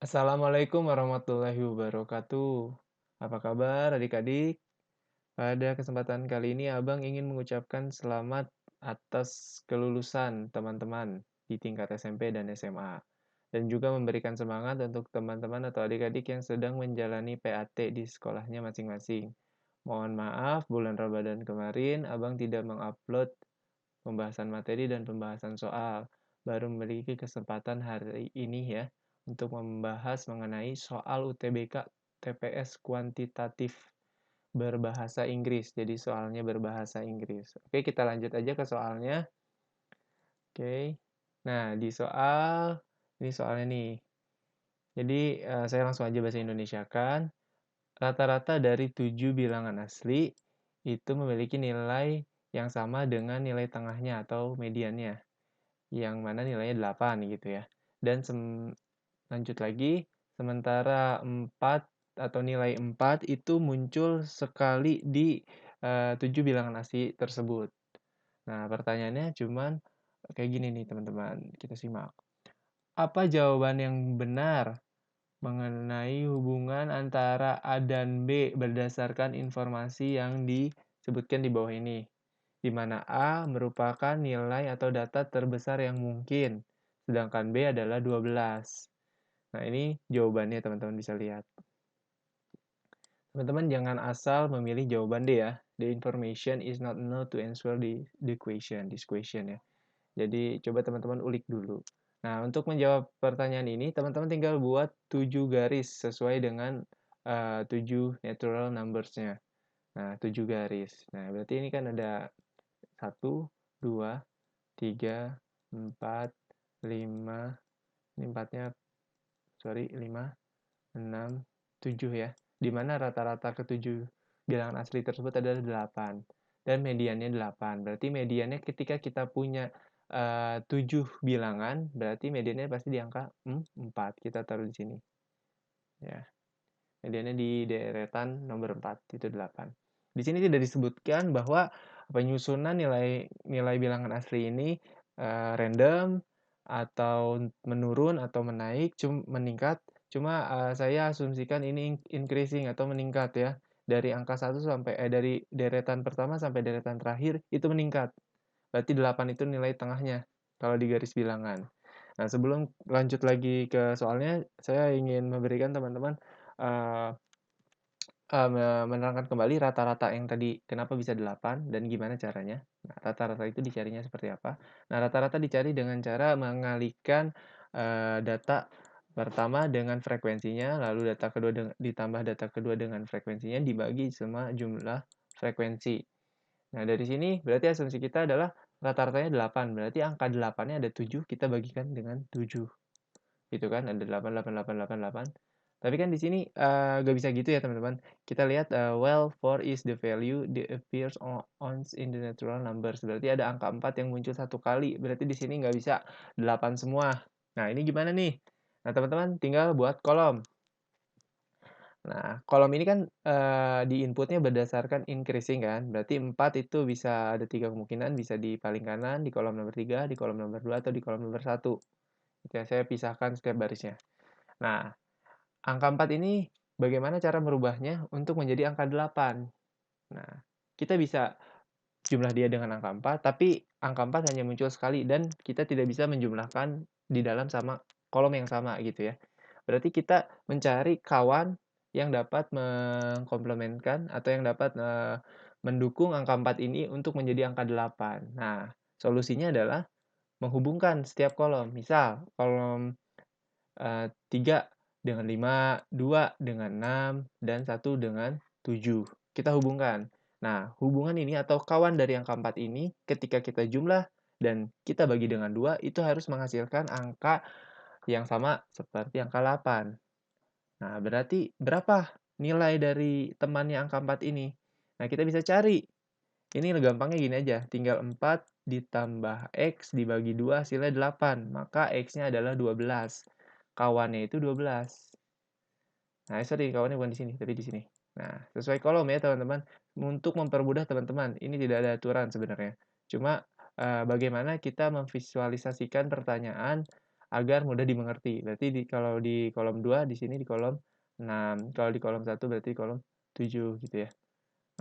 Assalamualaikum warahmatullahi wabarakatuh. Apa kabar adik-adik? Pada kesempatan kali ini Abang ingin mengucapkan selamat atas kelulusan teman-teman di tingkat SMP dan SMA. Dan juga memberikan semangat untuk teman-teman atau adik-adik yang sedang menjalani PAT di sekolahnya masing-masing. Mohon maaf, bulan Ramadan kemarin Abang tidak mengupload pembahasan materi dan pembahasan soal. Baru memiliki kesempatan hari ini ya untuk membahas mengenai soal UTBK TPS kuantitatif berbahasa Inggris. Jadi soalnya berbahasa Inggris. Oke, kita lanjut aja ke soalnya. Oke. Nah, ini soalnya nih. Jadi saya langsung aja bahasa Indonesia kan. Rata-rata dari 7 bilangan asli itu memiliki nilai yang sama dengan nilai tengahnya atau mediannya, yang mana nilainya 8 gitu ya. Dan lanjut lagi, sementara 4 atau nilai 4 itu muncul sekali di 7 bilangan asli tersebut. Nah, pertanyaannya cuman kayak gini nih teman-teman, kita simak. Apa jawaban yang benar mengenai hubungan antara A dan B berdasarkan informasi yang disebutkan di bawah ini, di mana A merupakan nilai atau data terbesar yang mungkin, sedangkan B adalah 12. Nah, ini jawabannya teman-teman bisa lihat. Teman-teman jangan asal memilih jawaban D ya. The information is not enough to answer this question ya. Jadi coba teman-teman ulik dulu. Nah, untuk menjawab pertanyaan ini, teman-teman tinggal buat 7 garis sesuai dengan 7 natural numbers-nya. Nah, 7 garis. Nah, berarti ini kan ada 1, 2, 3, 4, 5. Ini 4-nya, sorry, 5, 6, 7 ya. Di mana rata-rata ketujuh bilangan asli tersebut adalah 8. Dan mediannya 8. Berarti mediannya ketika kita punya 7 bilangan, berarti mediannya pasti di angka 4. Kita taruh di sini. Ya. Mediannya di deretan nomor 4, itu 8. Di sini tidak disebutkan bahwa penyusunan nilai nilai bilangan asli ini random atau menurun atau meningkat. Cuma saya asumsikan ini increasing atau meningkat ya. Dari angka 1 sampai dari deretan pertama sampai deretan terakhir itu meningkat. Berarti 8 itu nilai tengahnya kalau di garis bilangan. Nah, sebelum lanjut lagi ke soalnya, saya ingin memberikan teman-teman eee menerangkan kembali rata-rata yang tadi kenapa bisa 8 dan gimana caranya. Nah, rata-rata itu dicarinya seperti apa. Nah, rata-rata dicari dengan cara mengalihkan data pertama dengan frekuensinya, lalu ditambah data kedua dengan frekuensinya dibagi sama jumlah frekuensi. Nah, dari sini berarti asumsi kita adalah rata-ratanya 8, berarti angka 8-nya ada 7, kita bagikan dengan 7. Gitu kan, ada 8, 8, 8, 8, 8. Tapi kan di sini nggak bisa gitu ya teman-teman. Kita lihat, well, 4 is the value that appears on in the natural numbers. Berarti ada angka 4 yang muncul satu kali. Berarti di sini nggak bisa 8 semua. Nah, ini gimana nih? Nah, teman-teman tinggal buat kolom. Nah, kolom ini kan di inputnya berdasarkan increasing kan. Berarti 4 itu bisa ada 3 kemungkinan, bisa di paling kanan, di kolom nomor 3, di kolom nomor 2, atau di kolom nomor 1. Oke, saya pisahkan setiap barisnya. Nah, angka 4 ini bagaimana cara merubahnya untuk menjadi angka 8? Nah, kita bisa jumlah dia dengan angka 4, tapi angka 4 hanya muncul sekali dan kita tidak bisa menjumlahkan di dalam sama kolom yang sama gitu ya. Berarti kita mencari kawan yang dapat mengkomplementkan atau yang dapat mendukung angka 4 ini untuk menjadi angka 8. Nah, solusinya adalah menghubungkan setiap kolom. Misal kolom 3 dengan 5, 2 dengan 6, dan 1 dengan 7. Kita hubungkan. Nah, hubungan ini atau kawan dari angka 4 ini ketika kita jumlah dan kita bagi dengan 2 itu harus menghasilkan angka yang sama seperti angka 8. Nah, berarti berapa nilai dari temannya angka 4 ini? Nah, kita bisa cari. Ini gampangnya gini aja, tinggal 4 ditambah X dibagi 2 hasilnya 8, maka X-nya adalah 12. Kawannya itu 12. Nah, sorry, kawannya bukan di sini, tapi di sini. Nah, sesuai kolom ya teman-teman. Untuk mempermudah teman-teman, ini tidak ada aturan sebenarnya. Cuma bagaimana kita memvisualisasikan pertanyaan agar mudah dimengerti. Berarti kalau di kolom 2 di sini di kolom 6, kalau di kolom 1 berarti di kolom 7 gitu ya.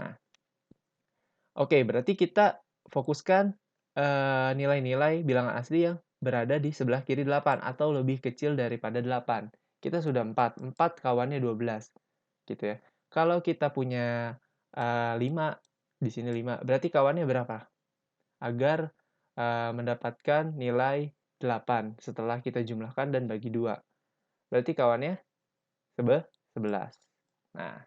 Nah, oke, berarti kita fokuskan, nilai-nilai bilangan asli yang berada di sebelah kiri 8 atau lebih kecil daripada 8. Kita sudah 4, 4 kawannya 12, gitu ya. Kalau kita punya, 5, di sini 5, berarti kawannya berapa? Agar, mendapatkan nilai 8 setelah kita jumlahkan dan bagi 2. Berarti kawannya 11. Nah,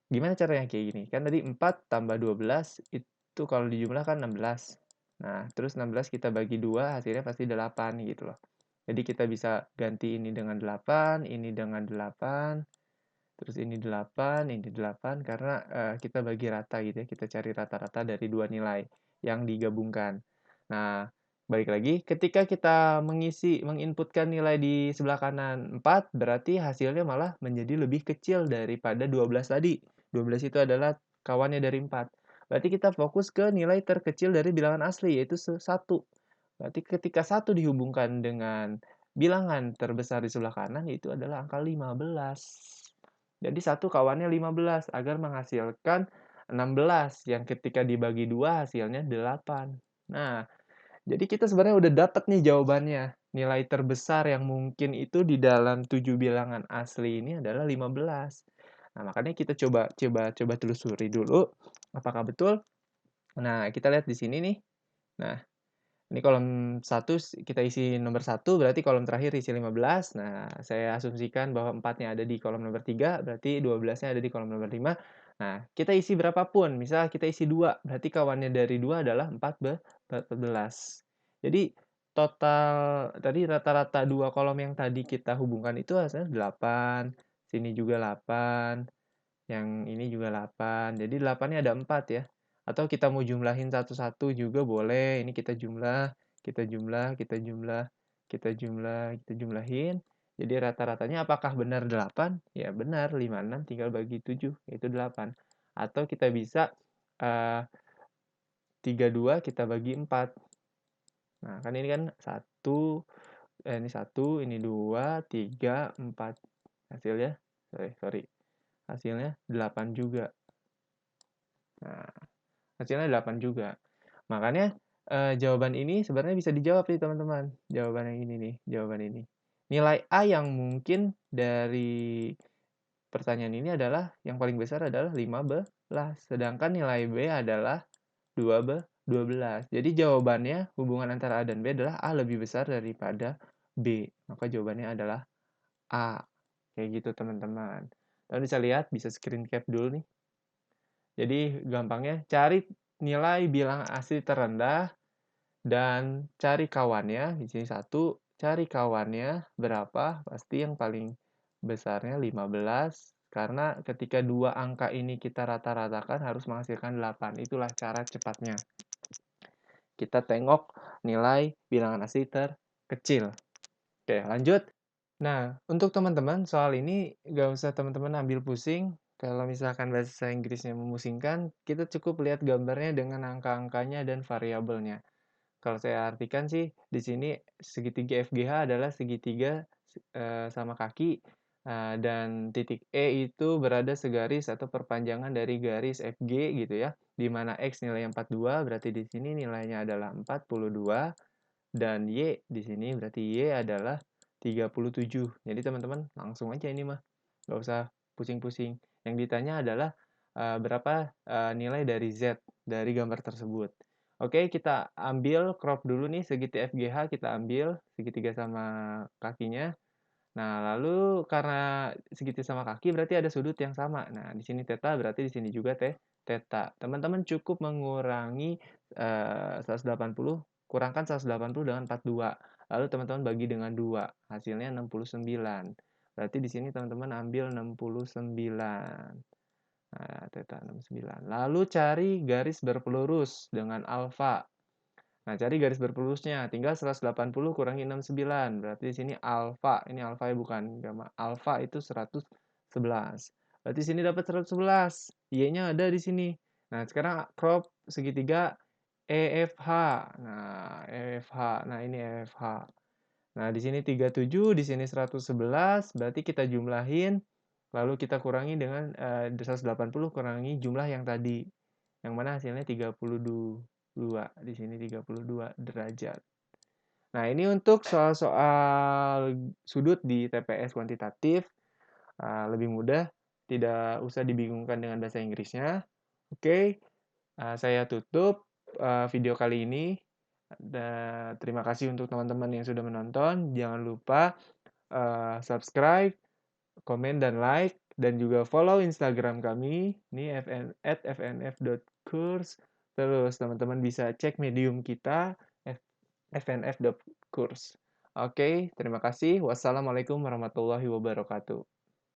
gimana caranya kayak gini? Kan tadi 4 tambah 12 itu kalau dijumlahkan 16. Nah, terus 16 kita bagi 2 hasilnya pasti 8 gitu loh. Jadi kita bisa ganti ini dengan 8, ini dengan 8, terus ini 8, ini 8 karena kita bagi rata gitu ya. Kita cari rata-rata dari dua nilai yang digabungkan. Nah, balik lagi ketika kita menginputkan nilai di sebelah kanan 4 berarti hasilnya malah menjadi lebih kecil daripada 12 tadi. 12 itu adalah kawannya dari 4. Berarti kita fokus ke nilai terkecil dari bilangan asli yaitu 1. Berarti ketika 1 dihubungkan dengan bilangan terbesar di sebelah kanan itu adalah angka 15. Jadi 1 kawannya 15 agar menghasilkan 16 yang ketika dibagi 2 hasilnya 8. Nah, jadi kita sebenarnya udah dapat nih jawabannya. Nilai terbesar yang mungkin itu di dalam 7 bilangan asli ini adalah 15. Nah, makanya kita coba telusuri dulu apakah betul. Nah, kita lihat di sini nih. Nah, ini kolom 1 kita isi nomor 1 berarti kolom terakhir isi 15. Nah, saya asumsikan bahwa 4-nya ada di kolom nomor 3, berarti 12-nya ada di kolom nomor 5. Nah, kita isi berapapun, misal kita isi 2, berarti kawannya dari 2 adalah 14. Jadi total tadi rata-rata 2 kolom yang tadi kita hubungkan itu hasilnya 8, sini juga 8, yang ini juga 8. Jadi 8-nya ada 4 ya. Atau kita mau jumlahin satu-satu juga boleh. Ini kita jumlah, kita jumlah, kita jumlah, kita jumlah, kita jumlahin. Jadi rata-ratanya apakah benar 8? Ya benar, 56 tinggal bagi 7, yaitu 8. Atau kita bisa 32 kita bagi 4. Nah, kan ini kan 1, ini 1, ini 2, 3, 4. Hasilnya, sorry, hasilnya 8 juga. Nah, hasilnya 8 juga. Makanya, jawaban ini sebenarnya bisa dijawab nih teman-teman, jawaban yang ini nih, jawaban ini. Nilai A yang mungkin dari pertanyaan ini adalah yang paling besar adalah 15, sedangkan nilai B adalah 12. Jadi jawabannya hubungan antara A dan B adalah A lebih besar daripada B. Maka jawabannya adalah A. Kayak gitu teman-teman. Kalian bisa lihat, bisa screen cap dulu nih. Jadi gampangnya cari nilai bilangan asli terendah dan cari kawannya, di sini 1, cari kawannya berapa, pasti yang paling besarnya 15, karena ketika dua angka ini kita rata-ratakan harus menghasilkan 8, itulah cara cepatnya. Kita tengok nilai bilangan asli terkecil. Oke, lanjut. Nah, untuk teman-teman soal ini nggak usah teman-teman ambil pusing, kalau misalkan bahasa Inggrisnya memusingkan, kita cukup lihat gambarnya dengan angka-angkanya dan variabelnya. Kalau saya artikan sih, di sini segitiga FGH adalah segitiga sama kaki, dan titik E itu berada segaris atau perpanjangan dari garis FG gitu ya, di mana X nilainya 42, berarti di sini nilainya adalah 42, dan Y di sini berarti Y adalah 37. Jadi teman-teman langsung aja ini mah, nggak usah pusing-pusing. Yang ditanya adalah berapa nilai dari Z dari gambar tersebut. Oke, kita ambil crop dulu nih segitiga FGH kita ambil segitiga sama kakinya. Nah, lalu karena segitiga sama kaki berarti ada sudut yang sama. Nah, di sini theta berarti di sini juga theta. Teman-teman cukup mengurangi 180, kurangkan 180 dengan 42. Lalu teman-teman bagi dengan 2, hasilnya 69. Berarti di sini teman-teman ambil 69. Nah, theta 69. Lalu cari garis berpelurus dengan alfa. Nah, cari garis berpelurusnya. Tinggal 180 kurangi 69. Berarti di sini alfa. Ini alfa ya bukan gamma. Alfa itu 111. Berarti di sini dapat 111. Y-nya ada di sini. Nah, sekarang crop segitiga EFH. Nah, EFH. Nah, ini EFH. Nah, di sini 37, di sini 111, berarti kita jumlahin, lalu kita kurangi dengan 180 kurangi jumlah yang tadi, yang mana hasilnya 32. Di sini 32 derajat. Nah, ini untuk soal-soal sudut di TPS kuantitatif lebih mudah, tidak usah dibingungkan dengan bahasa Inggrisnya. Oke, saya tutup video kali ini. Terima kasih untuk teman-teman yang sudah menonton. Jangan lupa subscribe, komen, dan like, dan juga follow Instagram kami, ini @fnf.course. Terus teman-teman bisa cek Medium kita, fnf.course. Oke, terima kasih. Wassalamualaikum warahmatullahi wabarakatuh.